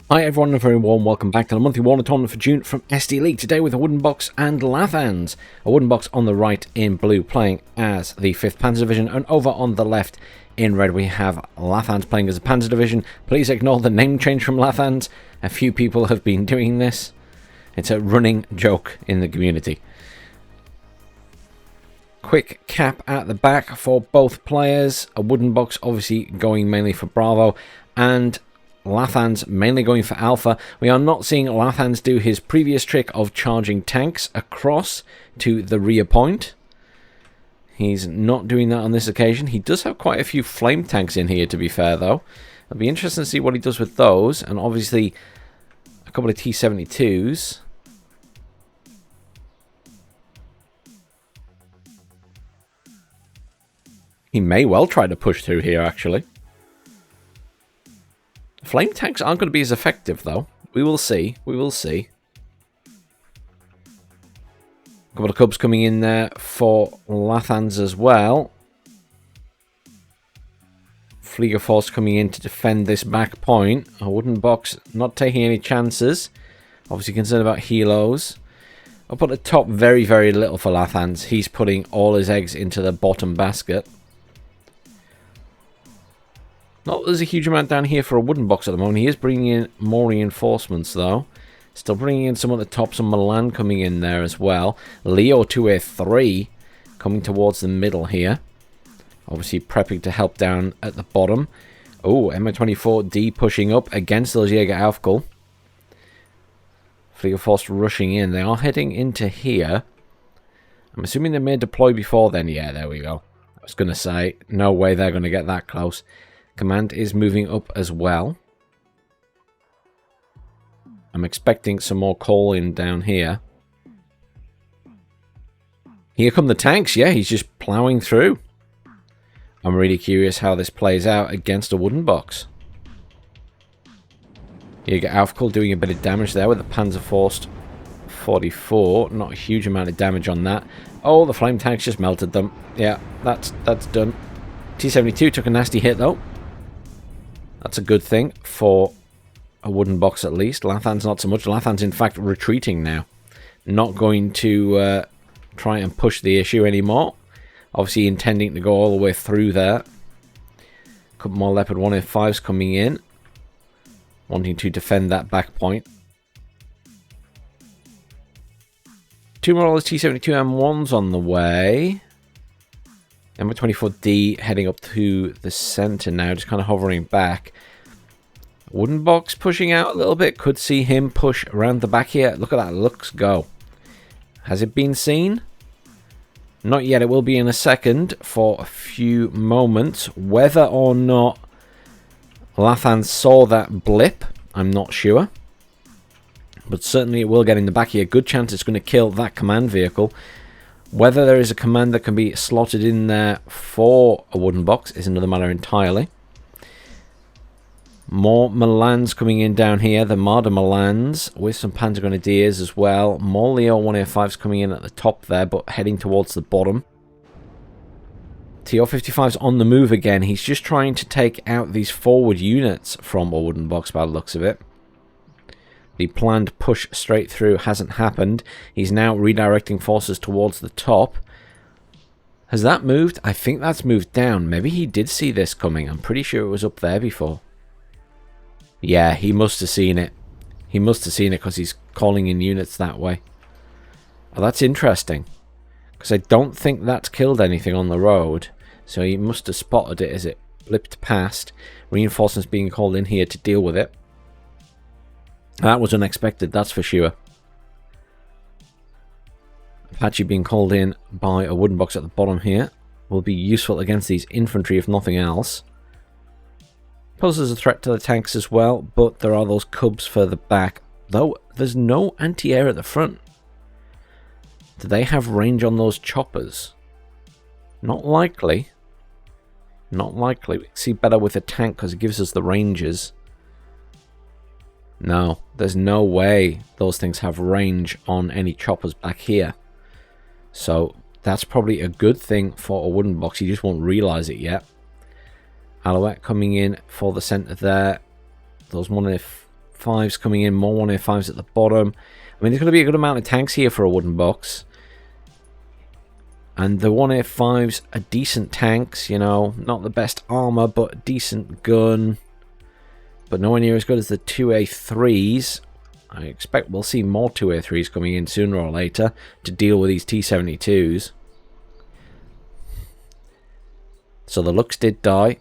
Hi everyone, and a very warm welcome back to the monthly WARNO tournament for June from SD League. Today with Awoodenbox and Lathans. Awoodenbox on the right in blue playing as the 5th Panzer Division, and over on the left in red we have Lathans playing as a Panzer Division. Please ignore the name change from Lathans. A few people have been doing this. It's a running joke in the community. Quick cap at the back for both players. Awoodenbox obviously going mainly for Bravo, and Lathans mainly going for Alpha. We are not seeing Lathans do his previous trick of charging tanks across to the rear point. He's not doing that on this occasion. He does have quite a few flame tanks in here, to be fair, though. It'll be interesting to see what he does with those, and obviously a couple of T-72s. He may well try to push through here, actually. Flame tanks aren't going to be as effective, though. We will see. We will see. A couple of Cubs coming in there for Lathans as well. Fliegerforce coming in to defend this back point. Awoodenbox not taking any chances. Obviously concerned about helos. Up at the top, very, very little for Lathans. He's putting all his eggs into the bottom basket. Not there's a huge amount down here for Awoodenbox at the moment. He is bringing in more reinforcements, though. Still bringing in some at the top. Some Milan coming in there as well. Leo 2A3 coming towards the middle here. Obviously prepping to help down at the bottom. Oh, MI24D pushing up against those Jaeger Aufkul. Fliegerforce rushing in. They are heading into here. I'm assuming they may deploy before then. Yeah, there we go. I was going to say, no way they're going to get that close. Command is moving up as well. I'm expecting some more coal in down here. Here come the tanks. Yeah, he's just plowing through. I'm really curious how this plays out against Awoodenbox. You get Aufkul doing a bit of damage there with the Panzerforce 44. Not a huge amount of damage on that. Oh, the flame tanks just melted them. Yeah, that's done. T-72 took a nasty hit though. That's a good thing for Awoodenbox at least. Lathans not so much. Lathans in fact retreating now. Not going to try and push the issue anymore. Obviously intending to go all the way through there. A couple more Leopard 105s coming in. Wanting to defend that back point. Two more T-72 M1s on the way. MI24D heading up to the center now, just kind of hovering back. Awoodenbox pushing out a little bit. Could see him push around the back here. Look at that. Looks go. Has it been seen? Not yet. It will be in a second for a few moments. Whether or not Lathans saw that blip, I'm not sure. But certainly it will get in the back here. Good chance it's going to kill that command vehicle. Whether there is a command that can be slotted in there for Awoodenbox is another matter entirely. More Milans coming in down here. The Marder Milans with some Panzer Grenadiers as well. More Leo 1A5s coming in at the top there, but heading towards the bottom. TR-55's on the move again. He's just trying to take out these forward units from Awoodenbox by the looks of it. The planned push straight through hasn't happened. He's now redirecting forces towards the top. Has that moved? I think that's moved down. Maybe he did see this coming. I'm pretty sure it was up there before. Yeah, he must have seen it. He must have seen it because he's calling in units that way. Oh, that's interesting. Because I don't think that's killed anything on the road. So he must have spotted it as it blipped past. Reinforcements being called in here to deal with it. That was unexpected, that's for sure. Apache being called in by Awoodenbox at the bottom here will be useful against these infantry if nothing else. Poses a threat to the tanks as well, but there are those Cubs further back. Though there's no anti-air at the front. Do they have range on those choppers? Not likely. Not likely. We can see better with a tank because it gives us the ranges. No, there's no way those things have range on any choppers back here. So that's probably a good thing for Awoodenbox. You just won't realize it yet. Alouette coming in for the center there. Those 185s coming in, more 185s at the bottom. I mean, there's going to be a good amount of tanks here for a wooden box. And the 185s are decent tanks, you know, not the best armor, but decent gun. But nowhere near as good as the 2A3s. I expect we'll see more 2A3s coming in sooner or later to deal with these T-72s. So the Lux did die.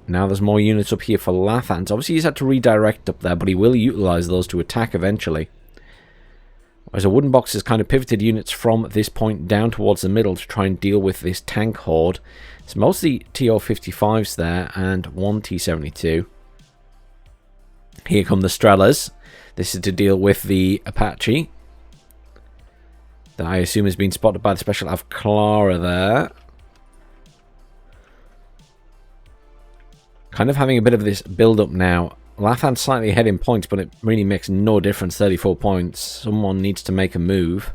Now there's more units up here for Lathans. Obviously he's had to redirect up there, but he will utilise those to attack eventually. Whereas a wooden box has kind of pivoted units from this point down towards the middle to try and deal with this tank horde. It's mostly TO-55s there and one T-72. Here come the Strelas. This is to deal with the Apache that I assume has been spotted by the Special Av Clara there. Kind of having a bit of this build-up now. Lathan slightly ahead in points, but it really makes no difference. 34 points. Someone needs to make a move.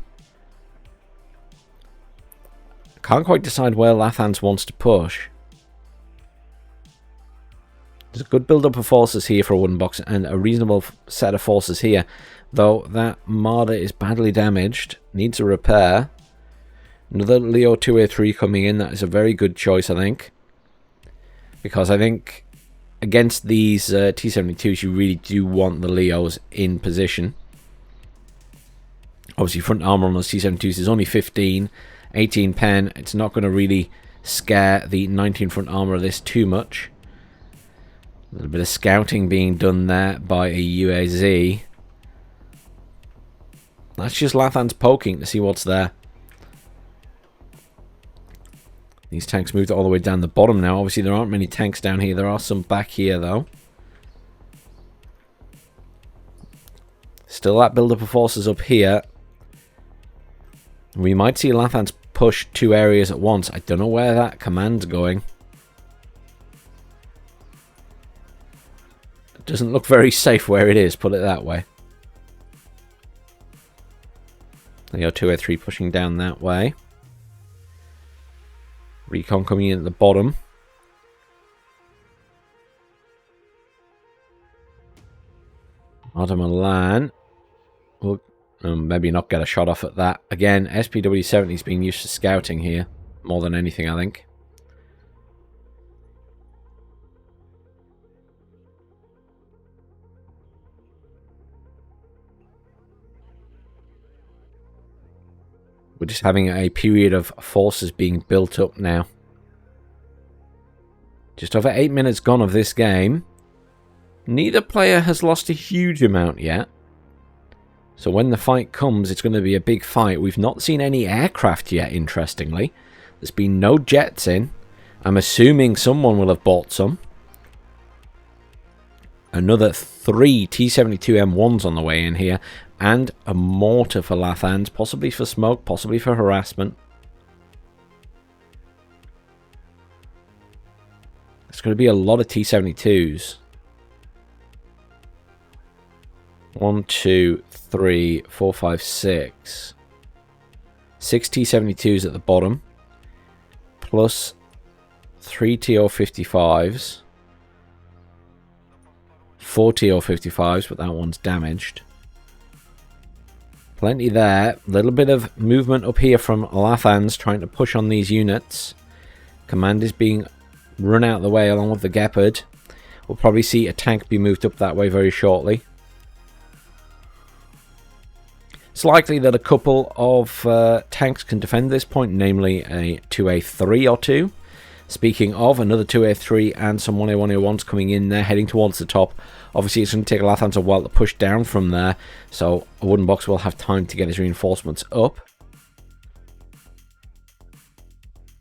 Can't quite decide where Lathans wants to push. There's a good build-up of forces here for a wooden box and a reasonable set of forces here. Though that Marder is badly damaged. Needs a repair. Another Leo 2A3 coming in. That is a very good choice, I think. Because I think against these T-72s, you really do want the Leos in position. Obviously, front armor on those T-72s is only 15, 18 pen. It's not going to really scare the 19 front armor of this too much. A little bit of scouting being done there by a UAZ. That's just Lathans poking to see what's there. These tanks moved all the way down the bottom now. Obviously, there aren't many tanks down here. There are some back here, though. Still that build-up of forces up here. We might see Lathans push two areas at once. I don't know where that command's going. It doesn't look very safe where it is, put it that way. Leo 2A3 pushing down that way. Recon coming in at the bottom. Adam Milan. Will maybe not get a shot off at that. Again, SPW-70 is being used for scouting here. More than anything, I think. We're just having a period of forces being built up now. Just over 8 minutes gone of this game. Neither player has lost a huge amount yet. So when the fight comes, it's going to be a big fight. We've not seen any aircraft yet, interestingly. There's been no jets in. I'm assuming someone will have bought some. Another 3 T-72M1s on the way in here. And a mortar for Lathans, possibly for smoke, possibly for harassment. There's going to be a lot of T-72s. 1, 2, 3, 4, 5, 6. 6 T-72s at the bottom. Plus 3 TO-55s. 4 TO-55s, but that one's damaged. Plenty there. A little bit of movement up here from Lathans trying to push on these units. Command is being run out of the way along with the Gepard. We'll probably see a tank be moved up that way very shortly. It's likely that a couple of tanks can defend this point, namely a 2A3 or 2. Speaking of, another 2A3 and some 1A1A1s coming in there, heading towards the top. Obviously, it's going to take Lathans a while to push down from there, so a wooden box will have time to get his reinforcements up.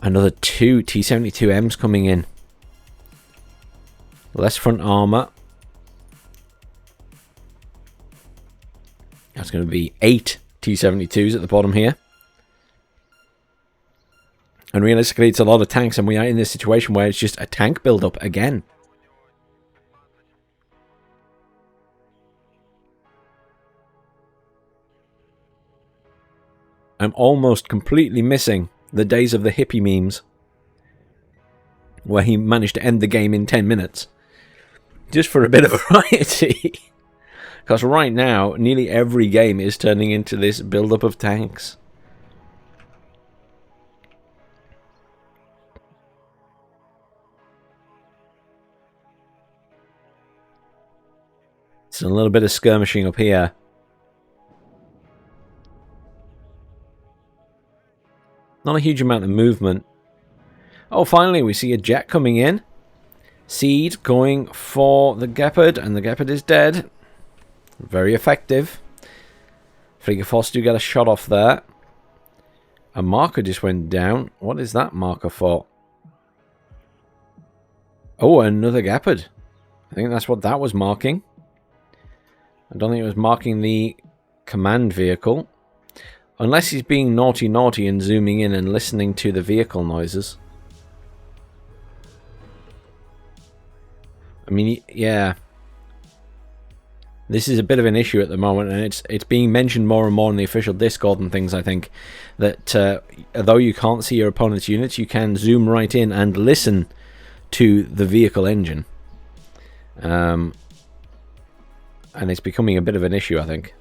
Another 2 T-72Ms coming in. Less front armor. That's going to be 8 T-72s at the bottom here. And realistically, it's a lot of tanks, and we are in this situation where it's just a tank build-up again. I'm almost completely missing the days of the hippie memes, where he managed to end the game in 10 minutes. Just for a bit of variety. Because right now, nearly every game is turning into this build-up of tanks. It's a little bit of skirmishing up here. Not a huge amount of movement. Oh, finally, we see a jet coming in. Seed going for the Gepard, and the Gepard is dead. Very effective. Frigafoss do get a shot off there. A marker just went down. What is that marker for? Oh, another Gepard. I think that's what that was marking. I don't think it was marking the command vehicle. Unless he's being naughty and zooming in and listening to the vehicle noises. I mean, yeah. This is a bit of an issue at the moment, and it's being mentioned more and more in the official Discord and things, I think. That although you can't see your opponent's units, you can zoom right in and listen to the vehicle engine. And it's becoming a bit of an issue, I think.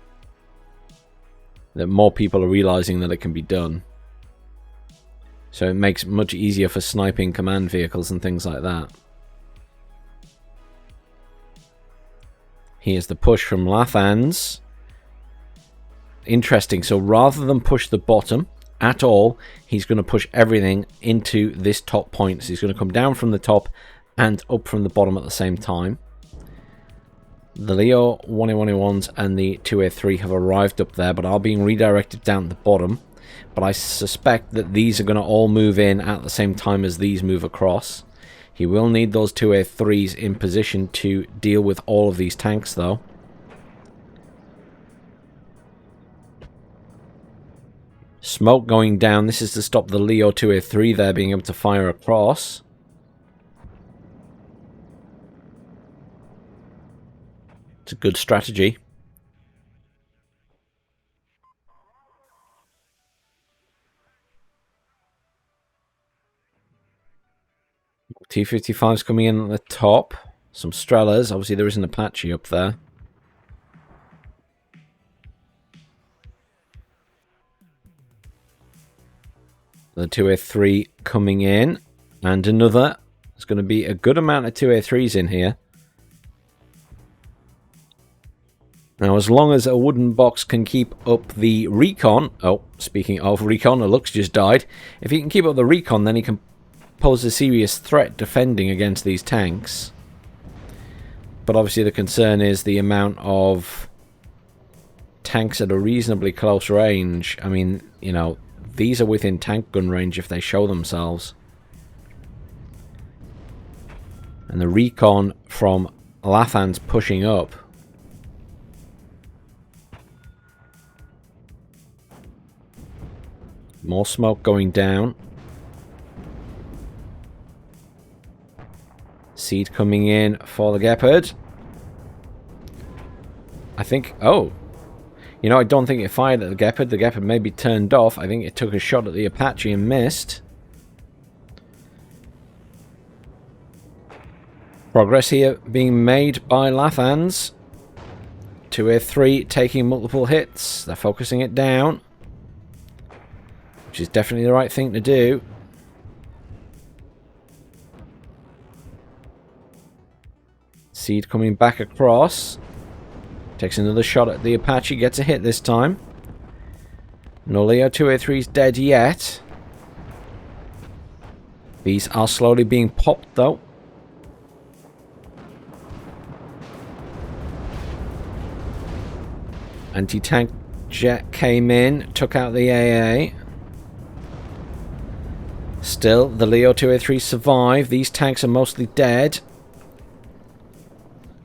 That more people are realizing that it can be done. So it makes it much easier for sniping command vehicles and things like that. Here's the push from Lathans. Interesting. So rather than push the bottom at all, he's going to push everything into this top point. So he's going to come down from the top and up from the bottom at the same time. The Leo 1A1A1s and the 2A3 have arrived up there, but are being redirected down at the bottom. But I suspect that these are going to all move in at the same time as these move across. He will need those 2A3s in position to deal with all of these tanks, though. Smoke going down. This is to stop the Leo 2A3 there being able to fire across. It's a good strategy. T-55's coming in at the top. Some Strelas. Obviously there is an Apache up there. The 2A3 coming in. And another. There's going to be a good amount of 2A3s in here. Now, as long as Awoodenbox can keep up the recon... Oh, speaking of recon, Lux just died. If he can keep up the recon, then he can pose a serious threat defending against these tanks. But obviously the concern is the amount of tanks at a reasonably close range. I mean, you know, these are within tank gun range if they show themselves. And the recon from Lathans pushing up. More smoke going down. Seed coming in for the Gepard. I think... Oh. You know, I don't think it fired at the Gepard. The Gepard maybe turned off. I think it took a shot at the Apache and missed. Progress here being made by Lathans. 2A3 taking multiple hits. They're focusing it down. Which is definitely the right thing to do. Seed coming back across. Takes another shot at the Apache. Gets a hit this time. No Leo 2A3's dead yet. These are slowly being popped though. Anti-tank jet came in. Took out the AA. Still, the Leo 2A3 survive. These tanks are mostly dead.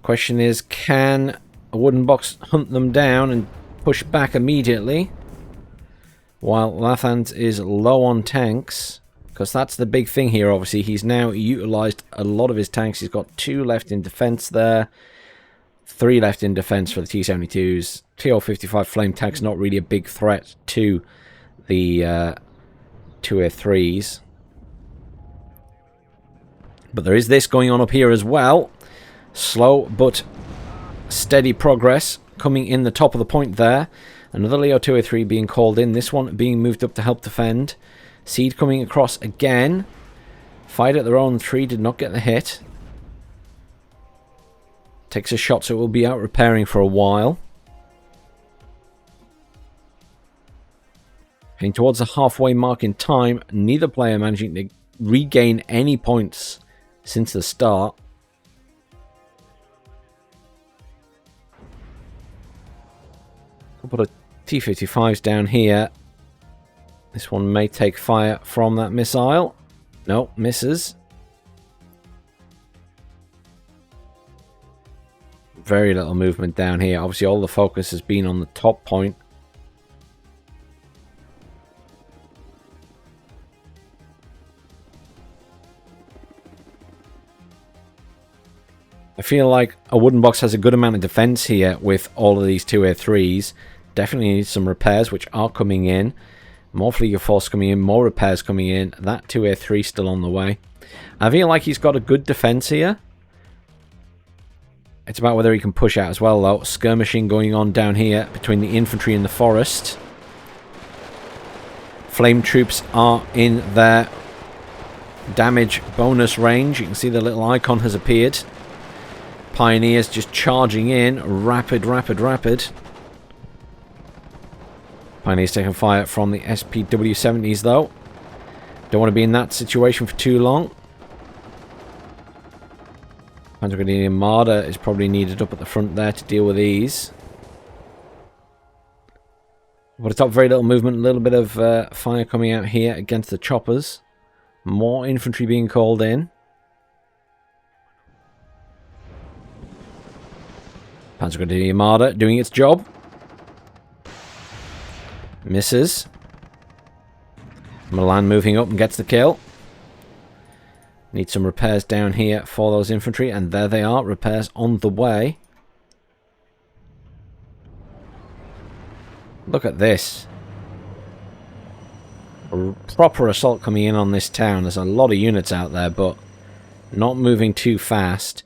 Question is, can Awoodenbox hunt them down and push back immediately? While Lathans is low on tanks. Because that's the big thing here, obviously. He's now utilised a lot of his tanks. He's got 2 left in defence there. 3 left in defence for the T-72s. TO-55 flame tank's not really a big threat to the 2A3s. But there is this going on up here as well. Slow but steady progress coming in the top of the point there. Another Leo 203 being called in. This one being moved up to help defend. Seed coming across again. Fired at their own tree. Did not get the hit. Takes a shot, so it will be out repairing for a while. Heading towards the halfway mark in time. Neither player managing to regain any points since the start. Couple of T-55s down here. This one may take fire from that missile. No, misses. Very little movement down here. Obviously, all the focus has been on the top point. I feel like Awoodenbox has a good amount of defense here with all of these 2A3s. Definitely needs some repairs, which are coming in. More fleet of force coming in, more repairs coming in. That 2A3 still on the way. I feel like he's got a good defense here. It's about whether he can push out as well, though. Skirmishing going on down here between the infantry and the forest. Flame troops are in their damage bonus range. You can see the little icon has appeared. Pioneers just charging in. Rapid, rapid, rapid. Pioneers taking fire from the SPW-70s, though. Don't want to be in that situation for too long. Panzer Marder is probably needed up at the front there to deal with these. But it's up very little movement. A little bit of fire coming out here against the choppers. More infantry being called in. Panzer Marder doing its job. Misses. Milan moving up and gets the kill. Need some repairs down here for those infantry, and there they are. Repairs on the way. Look at this. A proper assault coming in on this town. There's a lot of units out there, but not moving too fast.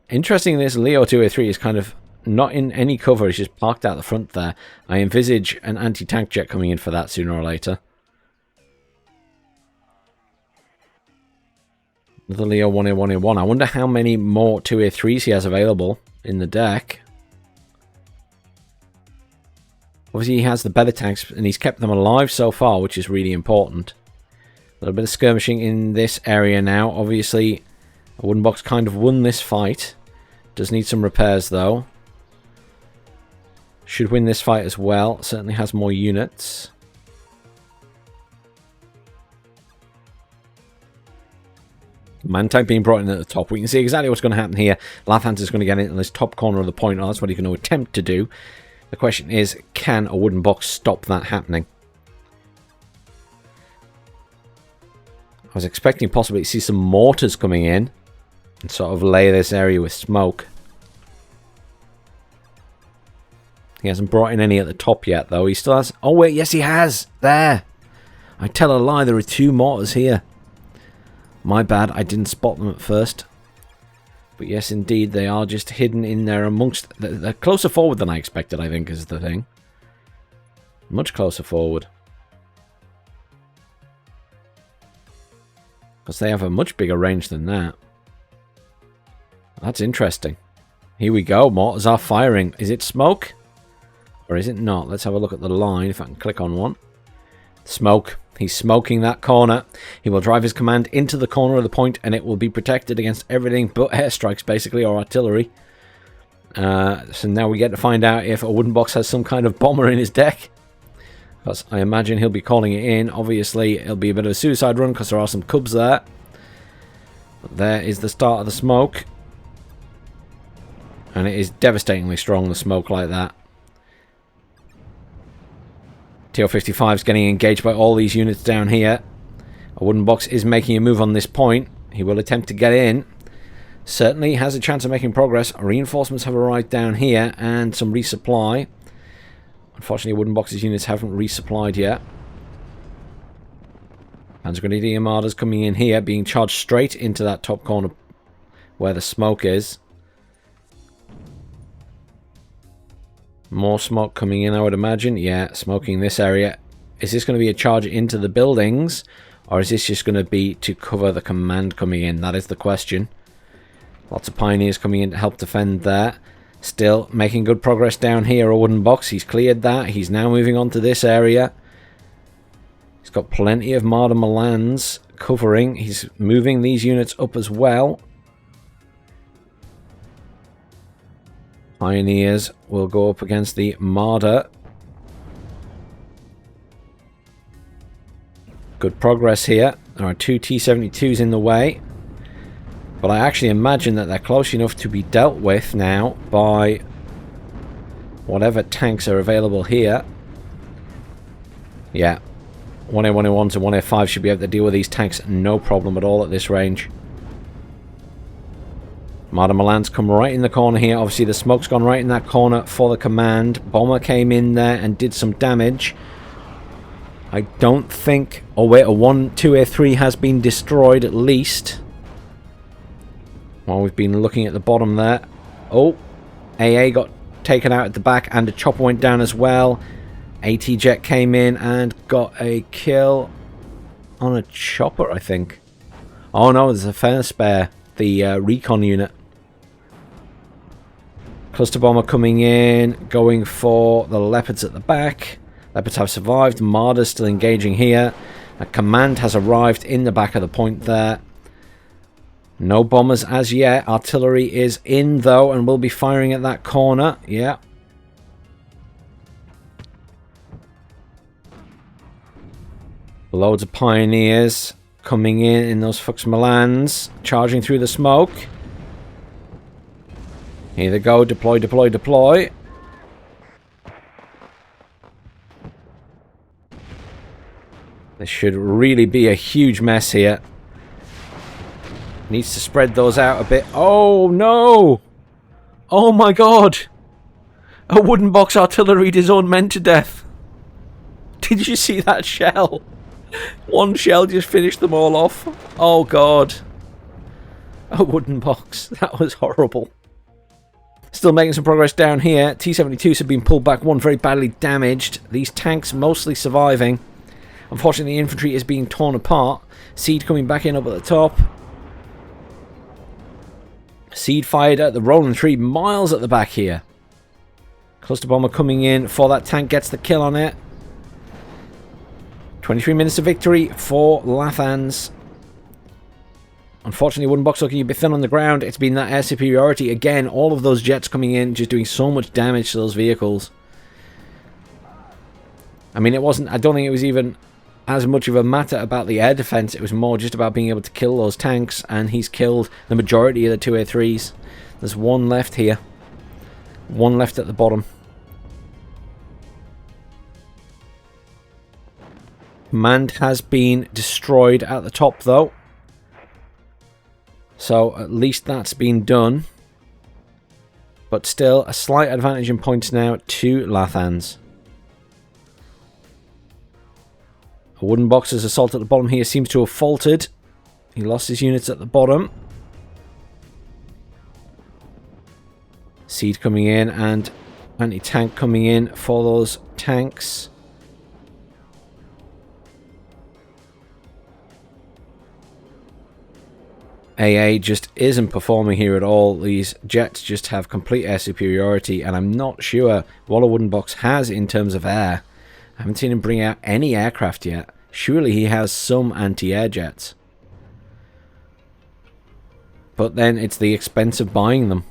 Interesting, this Leo 2A3 is kind of not in any cover. He's just parked out the front there. I envisage an anti-tank jet coming in for that sooner or later. Another Leo 1A1A1. I wonder how many more 2A3s he has available in the deck. Obviously, he has the better tanks, and he's kept them alive so far, which is really important. A little bit of skirmishing in this area now. Obviously, Awoodenbox kind of won this fight. Does need some repairs, though. Should win this fight as well. Certainly has more units. Man tank being brought in at the top. We can see exactly what's going to happen here. Lathans is going to get in this top corner of the point. Oh, that's what he's going to attempt to do. The question is, can Awoodenbox stop that happening? I was expecting possibly to see some mortars coming in and sort of lay this area with smoke. He hasn't brought in any at the top yet, though. He still has... Oh, wait, yes, he has! There! I tell a lie, there are two mortars here. My bad, I didn't spot them at first. But yes, indeed, they are just hidden in there amongst... They're closer forward than I expected, I think, is the thing. Much closer forward. Because they have a much bigger range than that. That's interesting. Here we go, mortars are firing. Is it smoke? Or is it not? Let's have a look at the line, if I can click on one. Smoke. He's smoking that corner. He will drive his command into the corner of the point, and it will be protected against everything but airstrikes, basically, or artillery. So now we get to find out if Awoodenbox has some kind of bomber in his deck. Because I imagine he'll be calling it in. Obviously, it'll be a bit of a suicide run, because there are some cubs there. But there is the start of the smoke. And it is devastatingly strong, the smoke like that. TO-55 is getting engaged by all these units down here. Awoodenbox is making a move on this point. He will attempt to get in. Certainly has a chance of making progress. Reinforcements have arrived down here and some resupply. Unfortunately, Awoodenbox's units haven't resupplied yet. Panzer Armada's coming in here, being charged straight into that top corner where the smoke is. More smoke coming in, I would imagine. Yeah, smoking this area. Is this going to be a charge into the buildings? Or is this just going to be to cover the command coming in? That is the question. Lots of pioneers coming in to help defend there. Still making good progress down here. Awoodenbox, he's cleared that. He's now moving on to this area. He's got plenty of Marder Milans covering. He's moving these units up as well. Pioneers will go up against the Marder. Good progress here. There are two T-72s in the way. But I actually imagine that they're close enough to be dealt with now by whatever tanks are available here. Yeah. 1A1A1s and 1A5 should be able to deal with these tanks no problem at all at this range. Marder Milans come right in the corner here. Obviously the smoke's gone right in that corner for the command. Bomber came in there and did some damage. I don't think... Oh wait, a 2A3 has been destroyed at least. While we've been looking at the bottom there. Oh, AA got taken out at the back and a chopper went down as well. AT jet came in and got a kill on a chopper, I think. Oh no, there's a fair spare. The recon unit. Cluster bomber coming in, going for the Leopards at the back. Leopards have survived. Marder's still engaging here. A command has arrived in the back of the point there. No bombers as yet. Artillery is in though and will be firing at that corner. Yeah. Loads of pioneers coming in those Fux Milans. Charging through the smoke. Here they go. Deploy, deploy, deploy. This should really be a huge mess here. Needs to spread those out a bit. Oh no! Oh my god! Awoodenbox artillery his own men to death. Did you see that shell? One shell just finished them all off. Oh god. Awoodenbox. That was horrible. Still making some progress down here. T-72s have been pulled back. One very badly damaged. These tanks mostly surviving. Unfortunately, the infantry is being torn apart. Seed coming back in up at the top. Seed fired at the rolling tree miles at the back here. Cluster bomber coming in for that tank. Gets the kill on it. 23 minutes of victory for Lathans. Unfortunately, Awoodenbox looking a bit thin on the ground. It's been that air superiority. Again, all of those jets coming in, just doing so much damage to those vehicles. I mean, it wasn't... I don't think it was even as much of a matter about the air defense. It was more just about being able to kill those tanks. And he's killed the majority of the 2A3s. There's one left here. One left at the bottom. Command has been destroyed at the top, though. So, at least that's been done. But still, a slight advantage in points now to Lathans. Awoodenbox's assault at the bottom here seems to have faltered. He lost his units at the bottom. Seed coming in and anti-tank coming in for those tanks. AA just isn't performing here at all. These jets just have complete air superiority, and I'm not sure what Awoodenbox has in terms of air. I haven't seen him bring out any aircraft yet. Surely he has some anti-air jets. But then it's the expense of buying them.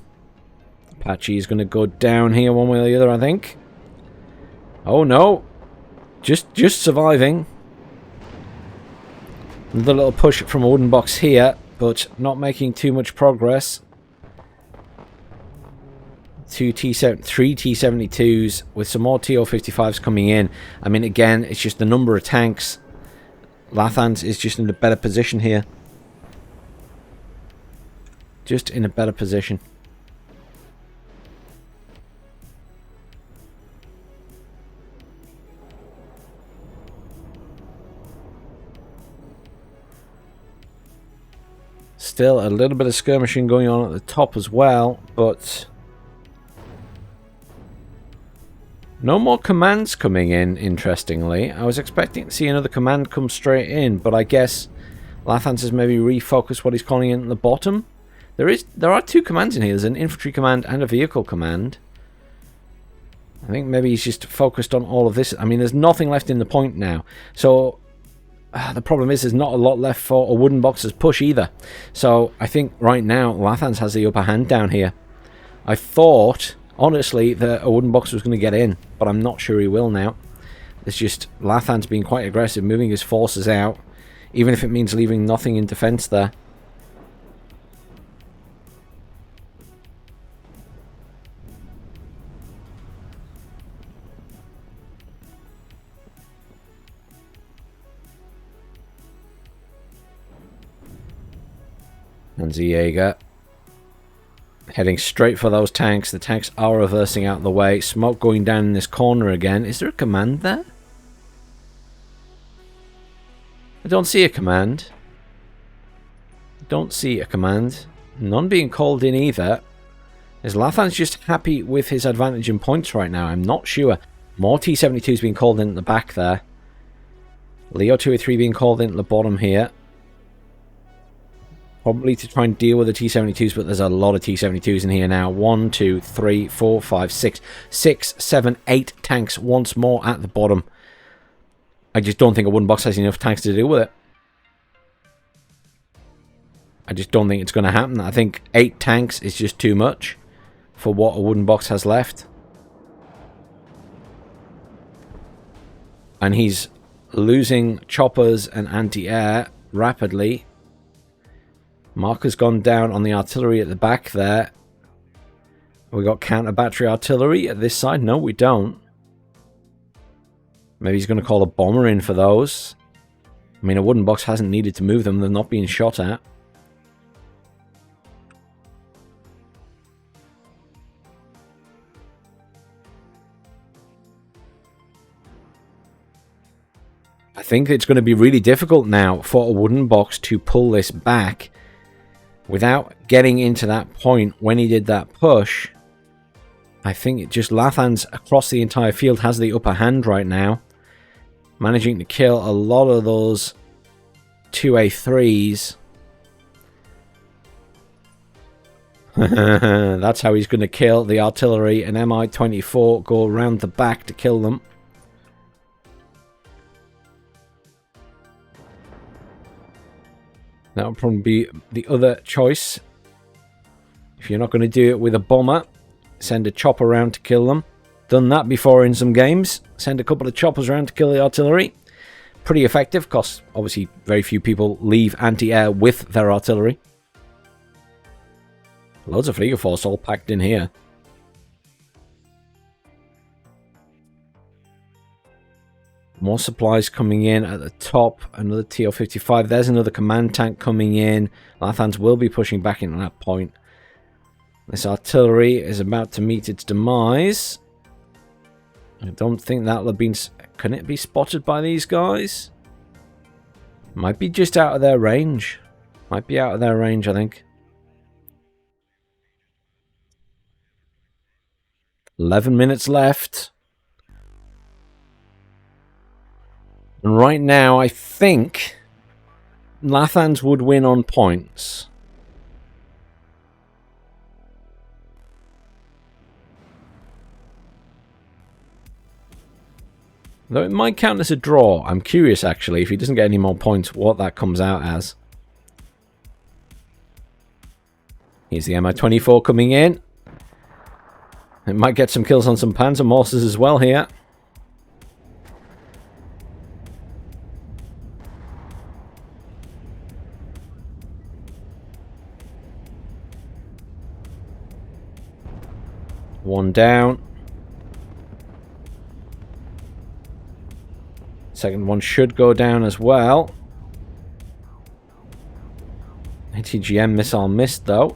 Apache is going to go down here one way or the other, I think. Oh no. Just surviving. Another little push from Awoodenbox here, but not making too much progress. Three T-72s with some more TO-55s coming in. I mean, again, it's just the number of tanks. Lathans is just in a better position here. Just in a better position. Still a little bit of skirmishing going on at the top as well, but No more commands coming in, interestingly. I was expecting to see another command come straight in, but I guess Lathans has maybe refocused what he's calling in at the bottom. There are two commands in here. There's an infantry command and a vehicle command. I think maybe he's just focused on all of this. I mean, there's nothing left in the point now. So the problem is there's not a lot left for Awoodenbox's push either. So I think right now Lathans has the upper hand down here. I thought, honestly, that Awoodenbox was going to get in, but I'm not sure he will now. It's just Lathans being quite aggressive, moving his forces out, even if it means leaving nothing in defense there. And Jaeger heading straight for those tanks. The tanks are reversing out the way. Smoke going down in this corner again. Is there a command there? I don't see a command. Don't see a command. None being called in either. Is Lathans just happy with his advantage in points right now? I'm not sure. More T-72s being called in at the back there. Leo 203 being called in at the bottom here. Probably to try and deal with the T-72s, but there's a lot of T-72s in here now. 1, 2, 3, 4, 5, 6, 7, 8 tanks once more at the bottom. I just don't think Awoodenbox has enough tanks to deal with it. I just don't think it's going to happen. I think 8 tanks is just too much for what Awoodenbox has left. And he's losing choppers and anti-air rapidly. Marker's gone down on the artillery at the back there. We got counter battery artillery at this side. No, we don't. Maybe he's going to call a bomber in for those. I mean, Awoodenbox hasn't needed to move them. They're not being shot at. I think it's going to be really difficult now for Awoodenbox to pull this back without getting into that point when he did that push. I think it just Lathans across the entire field has the upper hand right now. Managing to kill a lot of those 2A3s. That's how he's going to kill the artillery. An Mi-24 go around the back to kill them. That would probably be the other choice. If you're not going to do it with a bomber, send a chopper around to kill them. Done that before in some games. Send a couple of choppers around to kill the artillery. Pretty effective, because obviously very few people leave anti-air with their artillery. Loads of Flieger Force all packed in here. More supplies coming in at the top. Another TO-55. There's another command tank coming in. Lathans will be pushing back into that point. This artillery is about to meet its demise. I don't think that'll have been... Can it be spotted by these guys? Might be just out of their range. Might be out of their range, I think. 11 minutes left. And right now, I think Lathans would win on points. Though it might count as a draw. I'm curious, actually, if he doesn't get any more points, what that comes out as. Here's the Mi-24 coming in. It might get some kills on some Panzer Morses as well here. One down. Second one should go down as well. ATGM missile missed though.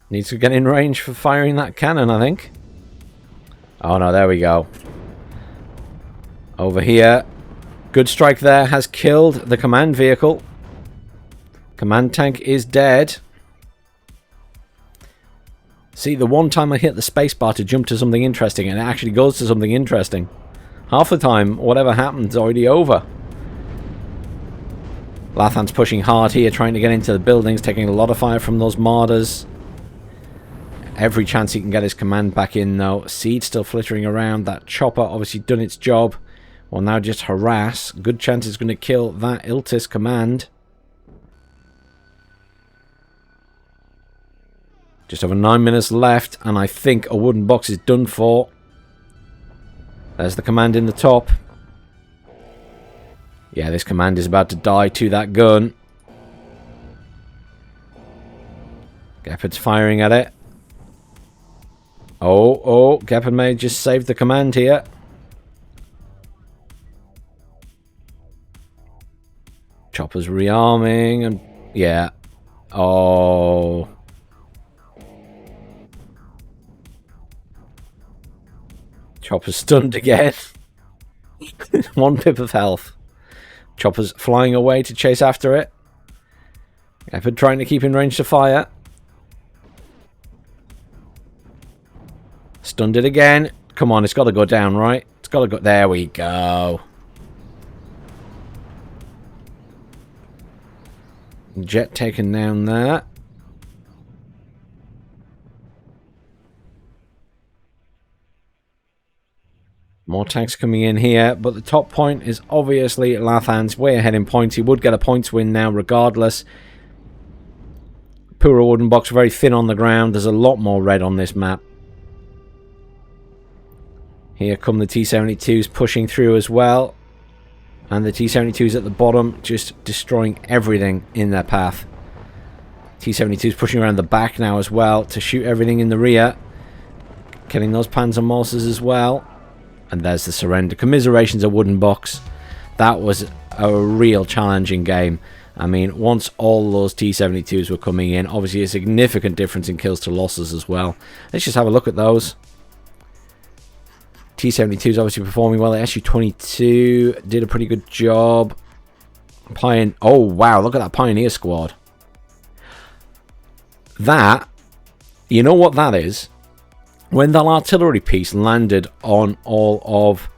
Needs to get in range for firing that cannon, I think. Oh no, there we go. Over here. Good strike there, has killed the command vehicle. Command tank is dead. See, the one time I hit the spacebar to jump to something interesting, and it actually goes to something interesting. Half the time, whatever happens, already over. Lathan's pushing hard here, trying to get into the buildings, taking a lot of fire from those mortars. Every chance he can get his command back in, though. Seed still flittering around. That chopper obviously done its job. Will now just harass. Good chance it's going to kill that Iltis command. Just over 9 minutes left, and I think Awoodenbox is done for. There's the command in the top. Yeah, this command is about to die to that gun. Gepard's firing at it. Oh, Gepard may just save the command here. Chopper's rearming, and yeah. Oh. Chopper's stunned again. 1 pip of health. Chopper's flying away to chase after it. Gepard trying to keep in range to fire. Stunned it again. Come on, it's got to go down, right? It's got to go. There we go. Jet taken down there. More tanks coming in here, but the top point is obviously Lathans, way ahead in points. He would get a points win now regardless. Poor Awoodenbox, very thin on the ground. There's a lot more red on this map. Here come the T-72s pushing through as well. And the T-72s at the bottom just destroying everything in their path. T-72s pushing around the back now as well to shoot everything in the rear. Killing those Panzermörsers as well. And there's the surrender. Commiserations Awoodenbox. That was a real challenging game. I mean, once all those T-72s were coming in, obviously a significant difference in kills to losses as well. Let's just have a look at those. T-72s obviously performing well. The Su-22 did a pretty good job. Oh, wow. Look at that Pioneer squad. That, you know what that is? When that artillery piece landed on all of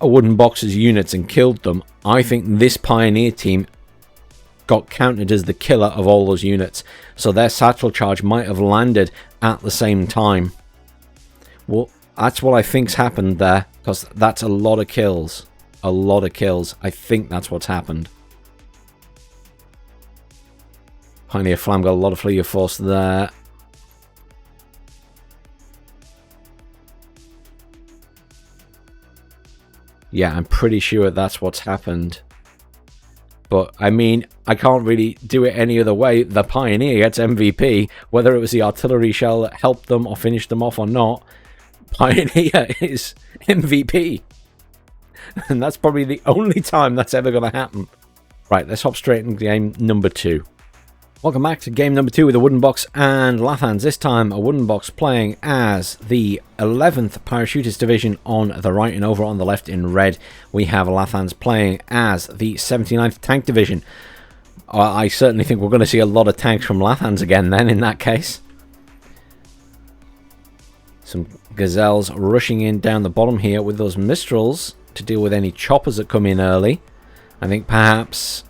Awoodenbox's units and killed them, I think this Pioneer team got counted as the killer of all those units. So their satchel charge might have landed at the same time. Well, that's what I think's happened there, because that's a lot of kills. A lot of kills. I think that's what's happened. Pioneer Flam got a lot of fleet of force there. Yeah, I'm pretty sure that's what's happened. But, I mean, I can't really do it any other way. The Pioneer gets MVP, whether it was the artillery shell that helped them or finished them off or not. Pioneer is MVP. And that's probably the only time that's ever going to happen. Right, let's hop straight into game number 2. Welcome back to game number 2 with Awoodenbox and Lathans. This time, Awoodenbox playing as the 11th Parachutist Division on the right, and over on the left in red, we have Lathans playing as the 79th Tank Division. I certainly think we're going to see a lot of tanks from Lathans again then, in that case. Some Gazelles rushing in down the bottom here with those Mistrals to deal with any choppers that come in early. I think perhaps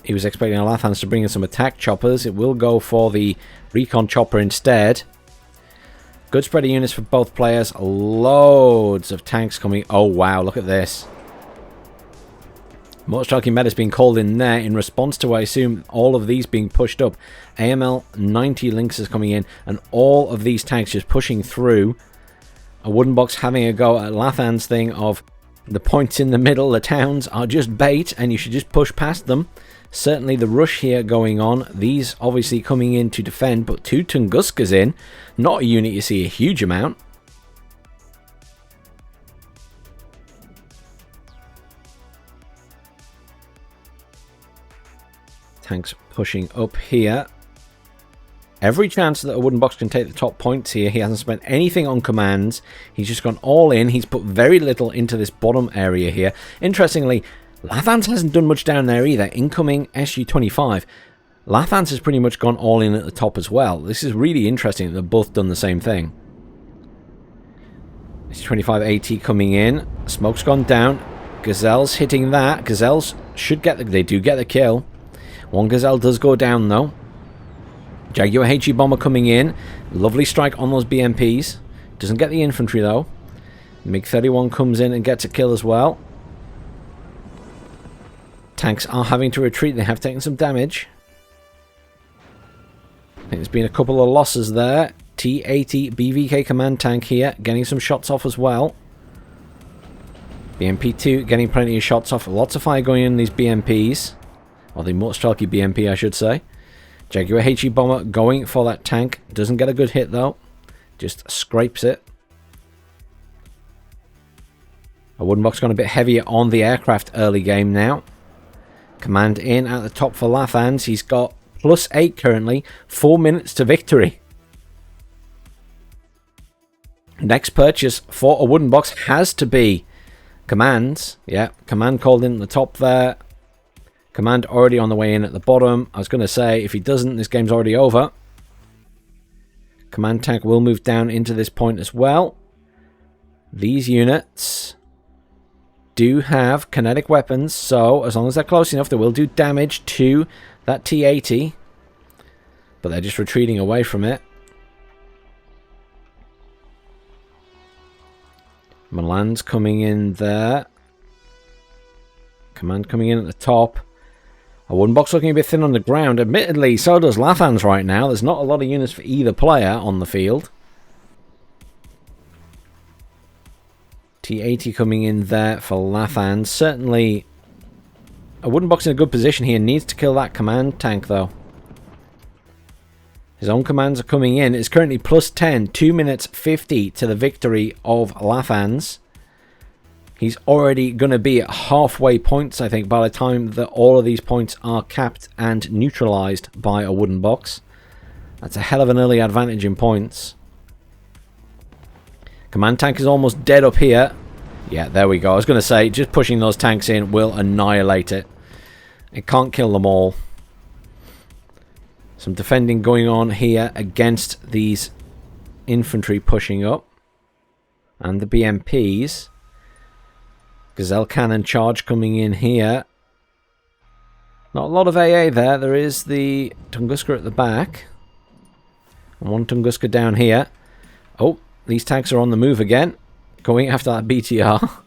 he was expecting Lathans to bring in some attack choppers. It will go for the recon chopper instead. Good spread of units for both players. Loads of tanks coming. Oh, wow. Look at this. Motor striking meta is being called in there in response to, I assume, all of these being pushed up. AML 90 Lynxes coming in, and all of these tanks just pushing through. Awoodenbox having a go at Lathans' thing of the points in the middle, the towns, are just bait, and you should just push past them. Certainly the rush here going on. These obviously coming in to defend, but 2 Tunguskas in. Not a unit you see a huge amount. Tanks pushing up here. Every chance that Awoodenbox can take the top points here. He hasn't spent anything on commands. He's just gone all in. He's put very little into this bottom area here. Interestingly, Lathans hasn't done much down there either. Incoming Su-25. Lathans has pretty much gone all in at the top as well. This is really interesting that they've both done the same thing. It's 25 AT coming in. Smoke's gone down. Gazelle's hitting that. Gazelles should get they do get the kill. One Gazelle does go down though. Jaguar HE bomber coming in. Lovely strike on those BMPs. Doesn't get the infantry though. MiG-31 comes in and gets a kill as well. Tanks are having to retreat. They have taken some damage. I think there's been a couple of losses there. T-80 BVK command tank here, getting some shots off as well. BMP-2 getting plenty of shots off. Lots of fire going in these BMPs. Or the Motorstrelky BMP, I should say. Jaguar HE bomber going for that tank. Doesn't get a good hit though. Just scrapes it. Awoodenbox gone a bit heavier on the aircraft early game now. Command in at the top for Lathans. He's got +8 currently. 4 minutes to victory. Next purchase for Awoodenbox has to be commands. Yeah, command called in at the top there. Command already on the way in at the bottom. I was going to say, if he doesn't, this game's already over. Command tank will move down into this point as well. These units do have kinetic weapons, so as long as they're close enough, they will do damage to that T-80. But they're just retreating away from it. Milan's coming in there. Command coming in at the top. Awoodenbox looking a bit thin on the ground. Admittedly, so does Lathans right now. There's not a lot of units for either player on the field. T-80 coming in there for Lathans. Certainly, Awoodenbox in a good position here. Needs to kill that command tank, though. His own commands are coming in. It's currently +10. 2 minutes 50 to the victory of Lathans. He's already going to be at halfway points, I think, by the time that all of these points are capped and neutralized by Awoodenbox. That's a hell of an early advantage in points. Command tank is almost dead up here. Yeah, there we go. I was going to say, just pushing those tanks in will annihilate it. It can't kill them all. Some defending going on here against these infantry pushing up. And the BMPs. Gazelle cannon charge coming in here. Not a lot of AA there. There is the Tunguska at the back. And one Tunguska down here. Oh, these tanks are on the move again. Going after that BTR.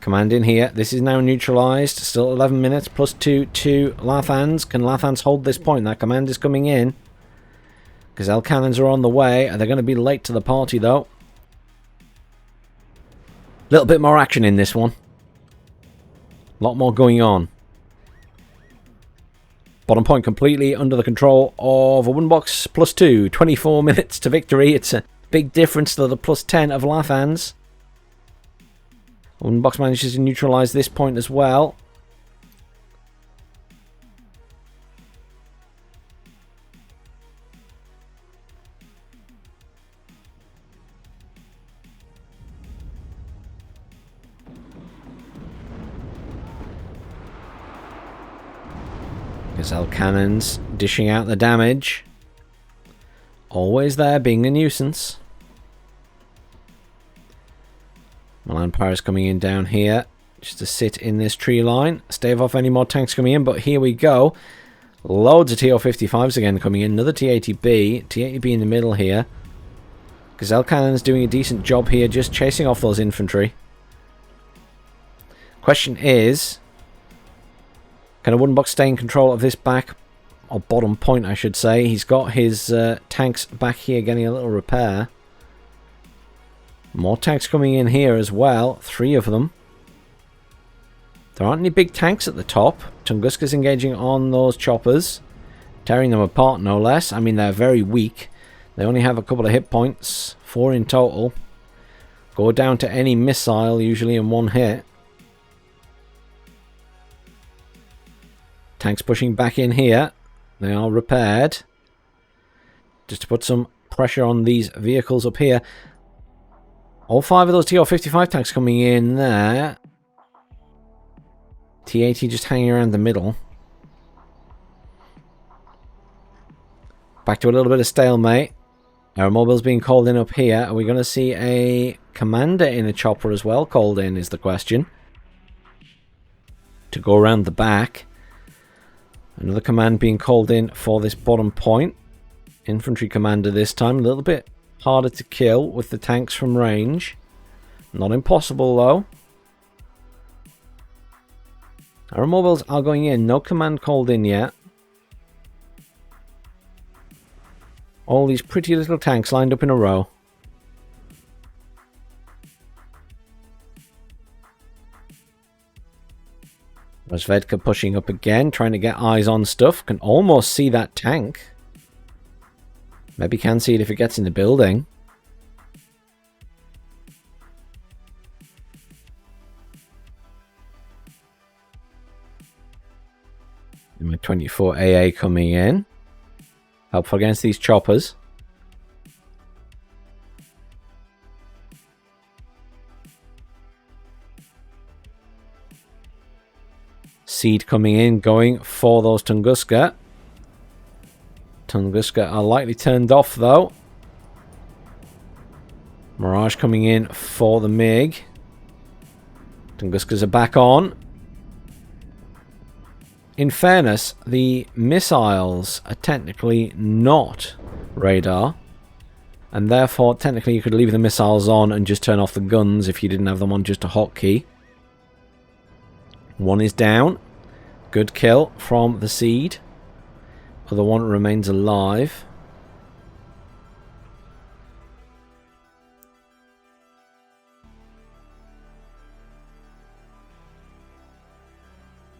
Command in here. This is now neutralized. Still 11 minutes. +2 to Lathans. Can Lathans hold this point? That command is coming in. Gazelle cannons are on the way. They're going to be late to the party though. Little bit more action in this one. A lot more going on. Bottom point completely under the control of Awoodenbox. +2. 24 minutes to victory. It's a big difference to the +10 of Lathans. Awoodenbox manages to neutralize this point as well. Gazelle cannons dishing out the damage. Always there, being a nuisance. Milan Paris coming in down here. Just to sit in this tree line. Stave off any more tanks coming in, but here we go. Loads of TO-55s again coming in. Another T-80B. T-80B in the middle here. Gazelle cannons doing a decent job here, just chasing off those infantry. Question is, can Awoodenbox stay in control of this back, or bottom point I should say. He's got his tanks back here getting a little repair. More tanks coming in here as well. 3 of them. There aren't any big tanks at the top. Tunguska's engaging on those choppers. Tearing them apart no less. I mean, they're very weak. They only have a couple of hit points. 4 in total. Go down to any missile usually in 1 hit. Tanks pushing back in here. They are repaired. Just to put some pressure on these vehicles up here. All 5 of those TR-55 tanks coming in there. T-80 just hanging around the middle. Back to a little bit of stalemate. Our mobile's being called in up here. Are we going to see a commander in a chopper as well called in is the question. To go around the back. Another command being called in for this bottom point. Infantry commander this time. A little bit harder to kill with the tanks from range. Not impossible though. Our mobiles are going in. No command called in yet. All these pretty little tanks lined up in a row. Rozvedka pushing up again, trying to get eyes on stuff. Can almost see that tank. Maybe can see it if it gets in the building. My 24 AA coming in. Helpful against these choppers. Seed coming in, going for those Tunguska. Tunguska are lightly turned off though. Mirage coming in for the MiG. Tunguskas are back on. In fairness, the missiles are technically not radar, and therefore technically you could leave the missiles on and just turn off the guns if you didn't have them on just a hotkey. One is down. Good kill from the Seed. Other one remains alive.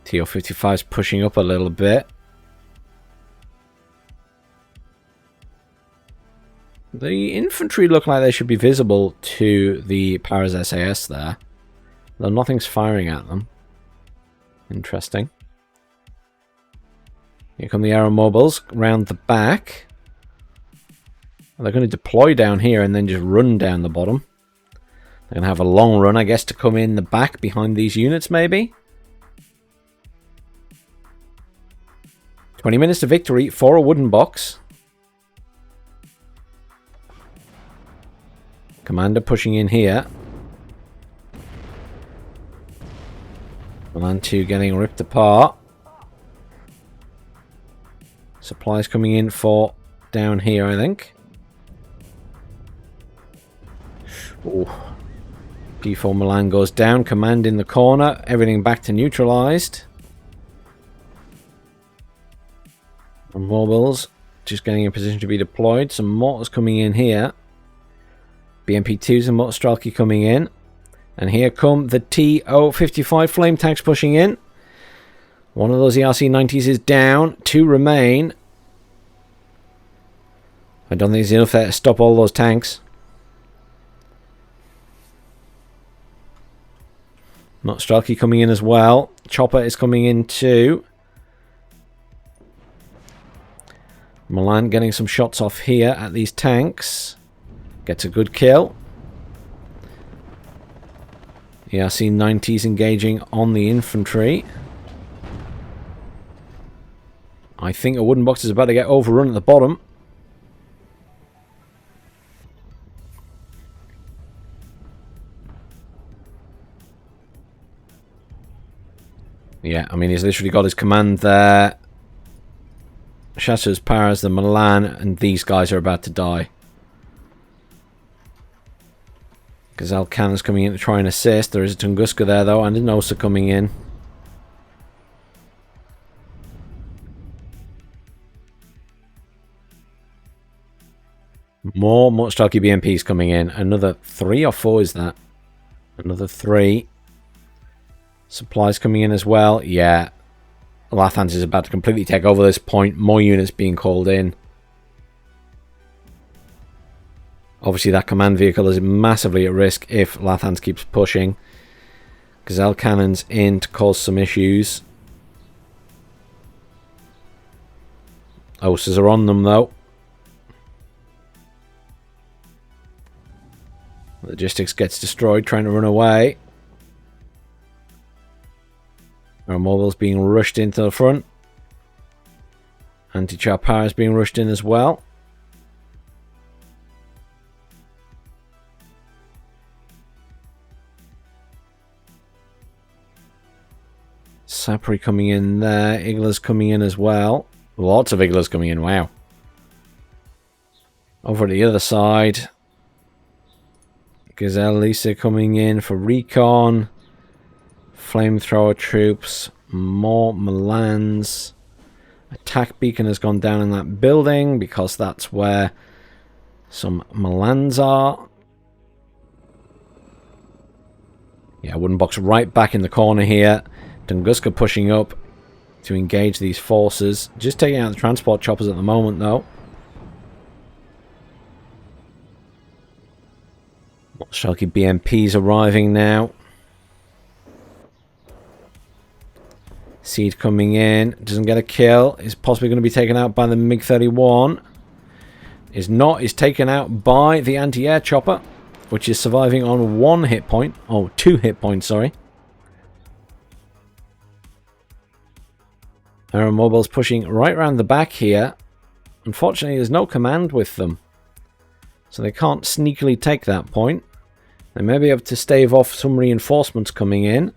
TO-55 is pushing up a little bit. The infantry look like they should be visible to the Paras SAS there, though nothing's firing at them. Interesting. Here come the aeromobiles round the back. They're going to deploy down here and then just run down the bottom. They're going to have a long run, I guess, to come in the back behind these units, maybe. 20 minutes to victory for Awoodenbox. Commander pushing in here. Milan 2 getting ripped apart. Supplies coming in for down here, I think. Ooh. P4 Milan goes down. Command in the corner. Everything back to neutralized. Mobiles just getting in position to be deployed. Some mortars coming in here. BMP-2s and Motor Strelky coming in. And here come the TO-55 flame tanks pushing in. One of those ERC-90s is down. 2 remain. I don't think there's enough there to stop all those tanks. Motor Strelky coming in as well. Chopper is coming in too. Milan getting some shots off here at these tanks. Gets a good kill. ERC-90s engaging on the infantry. I think Awoodenbox is about to get overrun at the bottom. Yeah, I mean, he's literally got his command there. Chateau's Paras, the Milan, and these guys are about to die. Gazelle Cannon's coming in to try and assist. There is a Tunguska there, though, and an Osa coming in. More Motorstrelky BMPs coming in. Another 3 or 4 is that? Another 3. Supplies coming in as well. Yeah. Lathans is about to completely take over this point. More units being called in. Obviously, that command vehicle is massively at risk if Lathans keeps pushing. Gazelle Cannon's in to cause some issues. Osas are on them, though. Logistics gets destroyed, trying to run away. Our mobile's being rushed into the front. Anti-char power is being rushed in as well. Sapri coming in there. Igla's coming in as well. Lots of Iglas coming in. Wow. Over the other side. Gazelle Lisa coming in for recon. Flamethrower troops. More Milans. Attack beacon has gone down in that building because that's where some Milans are. Yeah, Awoodenbox right back in the corner here. Tunguska pushing up to engage these forces. Just taking out the transport choppers at the moment, though. Sharky BMPs arriving now. Seed coming in. Doesn't get a kill. Is possibly going to be taken out by the MiG-31. Is not. Is taken out by the anti-air chopper, which is surviving on 1 hit point. Oh, 2 hit points, sorry. Aeromobiles pushing right around the back here. Unfortunately, there's no command with them, so they can't sneakily take that point. They may be able to stave off some reinforcements coming in.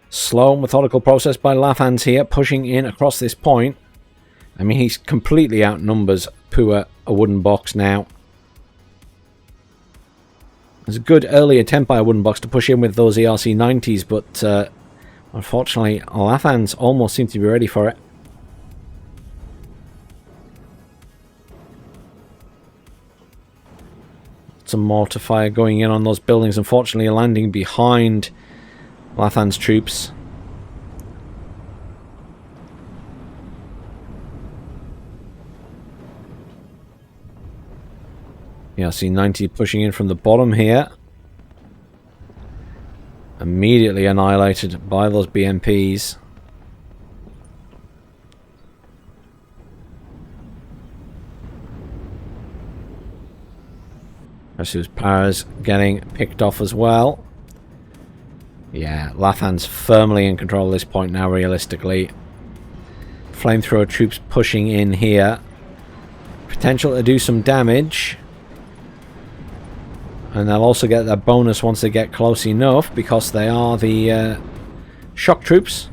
Slow, methodical process by Lathans here, pushing in across this point. I mean, he's completely outnumbers poor Awoodenbox now. There's a good early attempt by Awoodenbox to push in with those ERC 90s, but unfortunately, Lathans almost seem to be ready for it. Some mortar fire going in on those buildings, unfortunately landing behind Lathans troops. Yeah, C-90 pushing in from the bottom here. Immediately annihilated by those BMPs. Versus Powers getting picked off as well. Yeah, Lathans firmly in control at this point now, realistically. Flamethrower troops pushing in here. Potential to do some damage. And they'll also get their bonus once they get close enough, because they are the shock troops.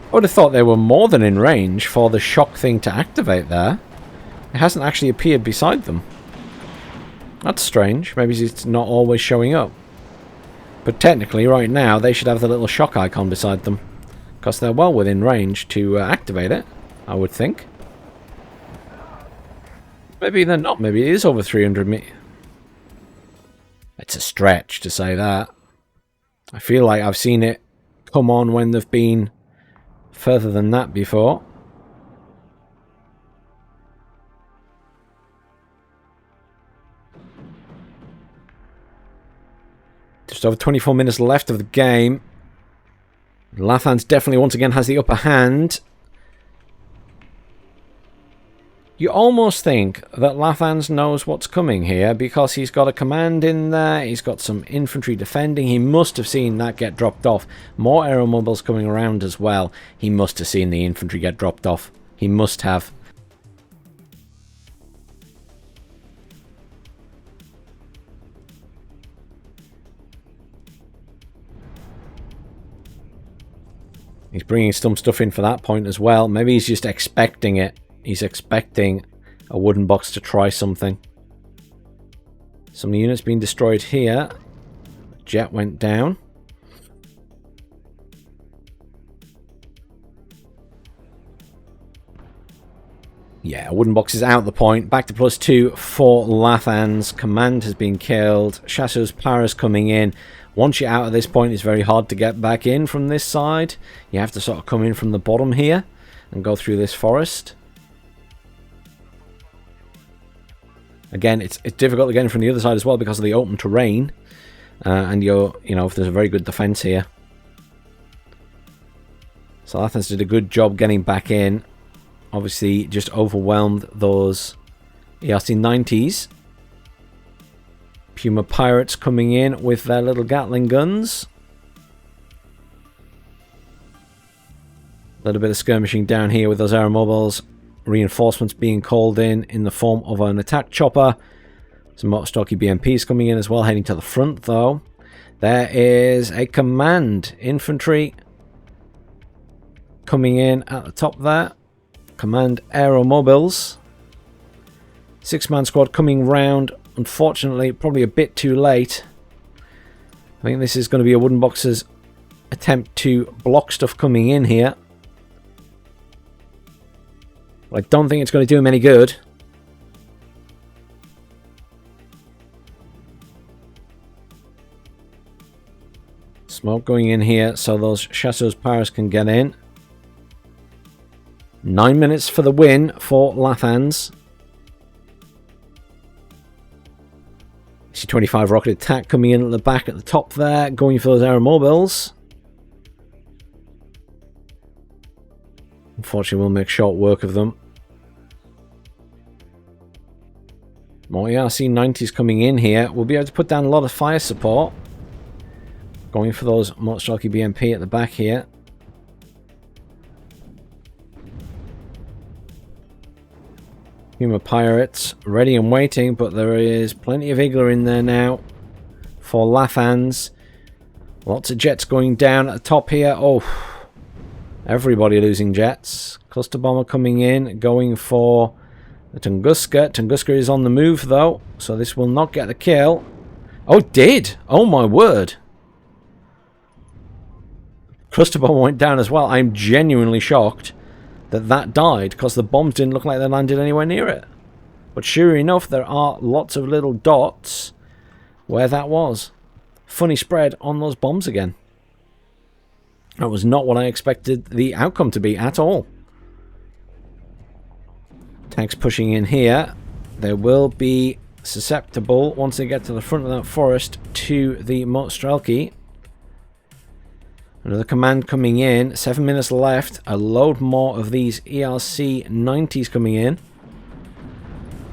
I would have thought they were more than in range for the shock thing to activate there. It hasn't actually appeared beside them. That's strange. Maybe it's not always showing up. But technically, right now, they should have the little shock icon beside them. Because they're well within range to activate it, I would think. Maybe they're not. Maybe it is over 300 meters. It's a stretch to say that. I feel like I've seen it come on when they've been further than that before. Just over 24 minutes left of the game. Lathans definitely once again has the upper hand. You almost think that Lathans knows what's coming here because he's got a command in there, he's got some infantry defending, he must have seen that get dropped off. More aeromobiles coming around as well. He must have seen the infantry get dropped off. He must have. He's bringing some stuff in for that point as well. Maybe he's just expecting it. He's expecting Awoodenbox to try something. Some units being destroyed here. Jet went down. Yeah, Awoodenbox is out the point. Back to +2 for Lathans. Command has been killed. Chasseurs Paras coming in. Once you're out at this point, it's very hard to get back in from this side. You have to sort of come in from the bottom here and go through this forest. Again, it's difficult to get in from the other side as well because of the open terrain. And if there's a very good defense here. So Lathans did a good job getting back in. Obviously, just overwhelmed those ERC 90s. Puma Pirates coming in with their little Gatling guns. A little bit of skirmishing down here with those aeromobiles. Reinforcements being called in the form of an attack chopper. Some motor-stocky BMPs coming in as well, heading to the front though. There is a command infantry coming in at the top there. Command aeromobiles. 6-man squad coming round. Unfortunately, probably a bit too late. I think this is going to be Awoodenbox's attempt to block stuff coming in here. But I don't think it's going to do him any good. Smoke going in here so those Chasseurs Paris can get in. 9 minutes for the win for Lathans. C-25 rocket attack coming in at the back at the top there, going for those aeromobiles. Unfortunately, we'll make short work of them. More ERC 90s coming in here. We'll be able to put down a lot of fire support. Going for those motor-stocky BMP at the back here. Puma Pirates ready and waiting, but there is plenty of Igla in there now for Lathans. Lots of jets going down at the top here. Oh, everybody losing jets. Cluster bomber coming in, going for the Tunguska. Tunguska is on the move though, so this will not get the kill. Oh, it did! Oh my word! Cluster bomber went down as well. I'm genuinely shocked that died, because the bombs didn't look like they landed anywhere near it. But sure enough, there are lots of little dots where that was. Funny spread on those bombs again. That was not what I expected the outcome to be at all. Tanks pushing in here. They will be susceptible, once they get to the front of that forest, to the Mostrelki. Another command coming in. 7 minutes left. A load more of these ERC 90s coming in.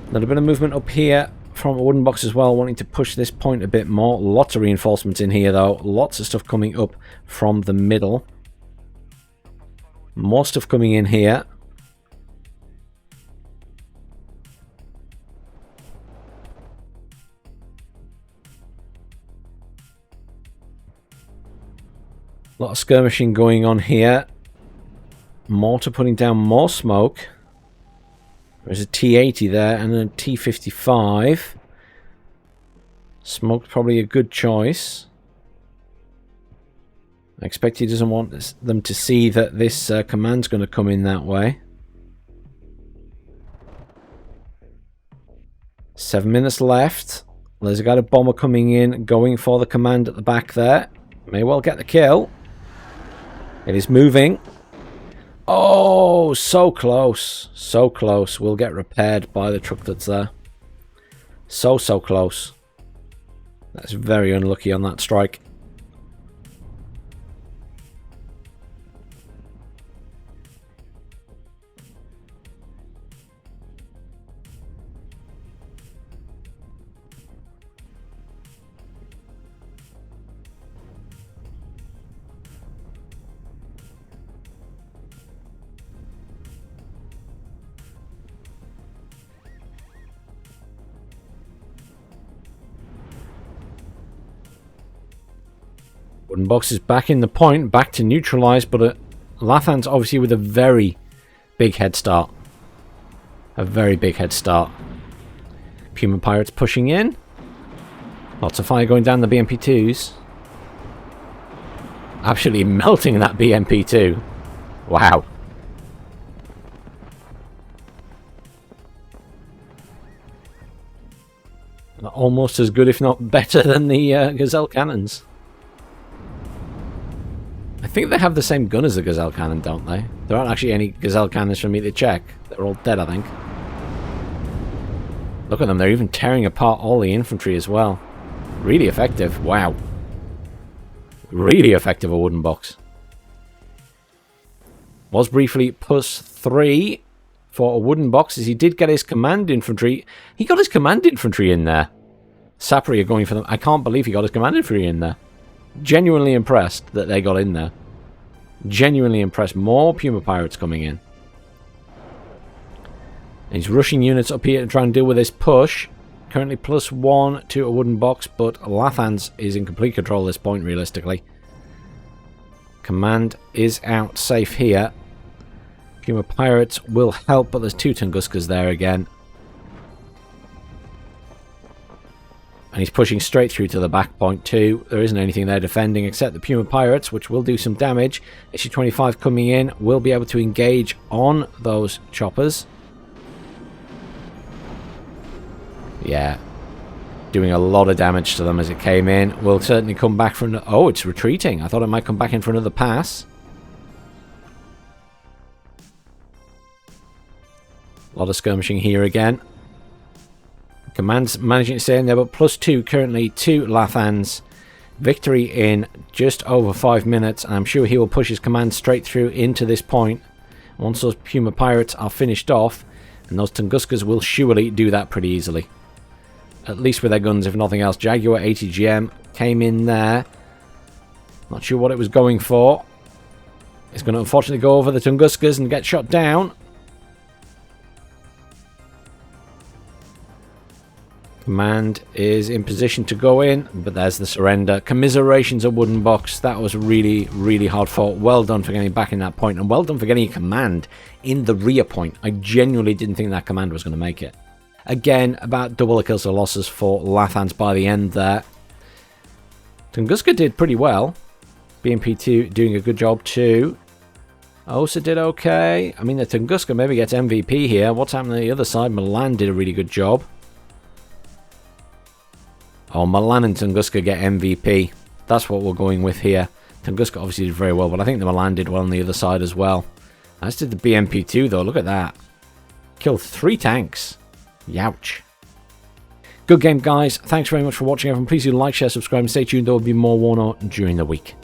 A little bit of movement up here from Awoodenbox as well, wanting to push this point a bit more. Lots of reinforcements in here though. Lots of stuff coming up from the middle. More stuff coming in here. A lot of skirmishing going on here. Mortar putting down more smoke. There's a T-80 there and a T-55. Smoke's probably a good choice. I expect he doesn't want them to see that this command's going to come in that way. 7 minutes left. There's a guy, a bomber coming in, going for the command at the back there. May well get the kill. It is moving. Oh, so close. So close. We'll get repaired by the truck that's there. So close. That's very unlucky on that strike. Awoodenbox is back in the point, back to neutralise, but Lathans obviously with a very big head start. A very big head start. Puma Pirates pushing in. Lots of fire going down the BMP-2s. Absolutely melting that BMP-2. Wow. Almost as good, if not better, than the Gazelle cannons. I think they have the same gun as the Gazelle cannon, don't they? There aren't actually any Gazelle cannons for me to check. They're all dead, I think. Look at them, they're even tearing apart all the infantry as well. Really effective, wow. Really effective Awoodenbox. Was briefly +3 for Awoodenbox, as he did get his command infantry. He got his command infantry in there. Sapri are going for them. I can't believe he got his command infantry in there. Genuinely impressed that they got in there. Genuinely impressed. More Puma Pirates coming in. And he's rushing units up here to try and deal with this push. Currently +1 to Awoodenbox, but Lathans is in complete control at this point, realistically. Command is out safe here. Puma Pirates will help, but there's 2 Tunguskas there again. And he's pushing straight through to the back point too. There isn't anything there defending except the Puma Pirates, which will do some damage. Issue 25 coming in will be able to engage on those choppers. Yeah. Doing a lot of damage to them as it came in. Will certainly come back for another... Oh, it's retreating. I thought it might come back in for another pass. A lot of skirmishing here again. Command's managing to stay in there, but +2 currently to Lathans. Victory in just over 5 minutes, and I'm sure he will push his command straight through into this point. Once those Puma Pirates are finished off, and those Tunguskas will surely do that pretty easily. At least with their guns, if nothing else. Jaguar 80GM came in there. Not sure what it was going for. It's going to unfortunately go over the Tunguskas and get shot down. Command is in position to go in, but there's the surrender. Commiserations Awoodenbox. That was really, really hard fought. Well done for getting back in that point, and well done for getting a command in the rear point. I genuinely didn't think that command was going to make it. Again, about double the kills and losses for Lathans by the end there. Tunguska did pretty well. BMP2 doing a good job too. Osa did okay. I mean, the Tunguska maybe gets MVP here. What's happening on the other side? Milan did a really good job. Oh, Milan and Tunguska get MVP. That's what we're going with here. Tunguska obviously did very well, but I think the Milan did well on the other side as well. As did the BMP2 though, look at that. Killed 3 tanks. Youch. Good game, guys. Thanks very much for watching, everyone. Please do like, share, subscribe, and stay tuned. There will be more WARNO during the week.